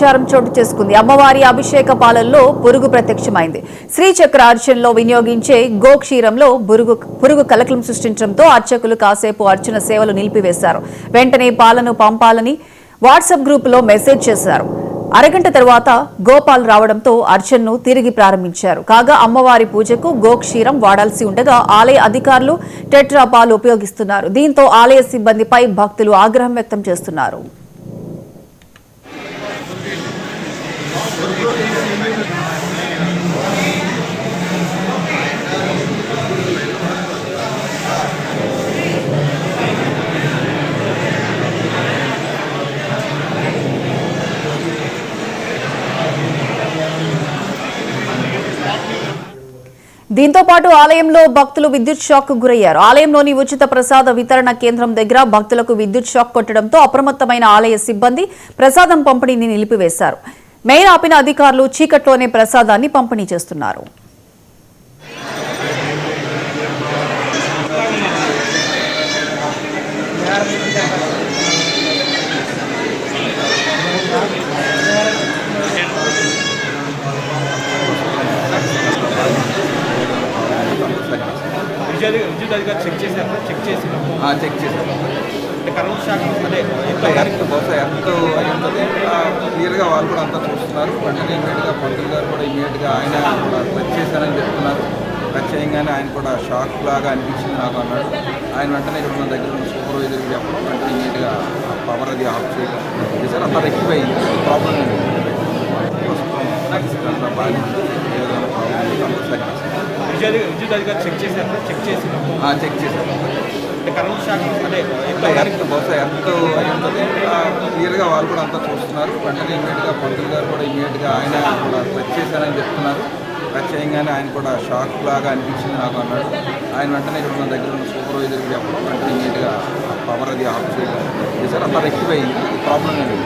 ప్రచారం చోటు చేసుకుంది. అమ్మవారి అభిషేక పాలల్లో పురుగు ప్రత్యక్షమైంది. శ్రీచక్ర అర్చనలో వినియోగించే గోక్షీరంలో పురుగు కలకలం సృష్టించడంతో అర్చకులు కాసేపు అర్చన సేవలు నిలిపివేశారు. వెంటనే పాలను పంపాలని వాట్సాప్ గ్రూపులో మెసేజ్ చేశారు. అరగంట తర్వాత గోపాల్ రావడంతో అర్చనను తిరిగి ప్రారంభించారు. కాగా అమ్మవారి పూజకు గోక్షీరం వాడాల్సి ఉండగా ఆలయ అధికారులు టెట్రా పాలు ఉపయోగిస్తున్నారు. దీంతో ఆలయ సిబ్బందిపై భక్తులు ఆగ్రహం వ్యక్తం చేస్తున్నారు. దీంతో పాటు ఆలయంలో భక్తులు విద్యుత్ షాక్ కు గురయ్యారు. ఆలయంలోని ఉచిత ప్రసాద వితరణ కేంద్రం దగ్గర భక్తులకు విద్యుత్ షాక్ కొట్టడంతో అప్రమత్తమైన ఆలయ సిబ్బంది ప్రసాదం పంపిణీని నిలిపివేశారు. మెయిన్ ఆపిన అధికారులు చీకట్లోనే ప్రసాదాన్ని పంపిణీ చేస్తున్నారు. విద్యుత్ అధికారులు చెక్ చేశారు. చెక్ చేశారు. కరెంట్ షాక్ అంటే బహుశా ఎంత అయి ఉంటుంది క్లియర్గా వాళ్ళు కూడా అంతా చూస్తున్నారు. వెంటనే ఇమీడియట్గా పంతులు గారు కూడా ఇమీడియట్గా ఆయన టచ్ చేశారని చెప్తున్నారు. టచ్ చేయగానే ఆయన కూడా షాక్ లాగా అనిపించింది నాకు అన్నాడు. ఆయన వెంటనే ఇక్కడ ఉన్న దగ్గర ఉన్న సూపర్వైజర్కి చెప్పడం వెంటనే ఇమీడియట్గా పవర్ అది ఆఫ్ చేయడం చేశారు. అంతా రెక్టిఫై అయ్యింది. ప్రాబ్లం ఏంటి అంతా బాగా ఏదైనా ప్రాబ్లం అంతా సరి విద్యుత్ అధికారులు చెక్ చేశారు. చెక్ చేశారు. కరెంట్ షాక్ అంటే బహుశా ఎంత అయి ఉంటుంది క్లియర్గా వాళ్ళు కూడా అంతా చూస్తున్నారు. వెంటనే ఇమీడియట్గా పంతులు గారు కూడా ఇమీడియట్గా ఆయన కూడా టచ్ చేశారని చెప్తున్నారు. టచ్ చేయగానే ఆయన కూడా షాక్ లాగా అనిపించింది నాకు అన్నాడు. ఆయన వెంటనే ఇక్కడ ఉన్న దగ్గర ఉన్న సూపర్వైజర్కి చెప్పడం వెంటనే ఇమీడియట్గా పవర్ అది ఆఫ్ చేయడం చేశారు. అంతా రెక్టిఫై అయ్యింది. ప్రాబ్లం ఏంటి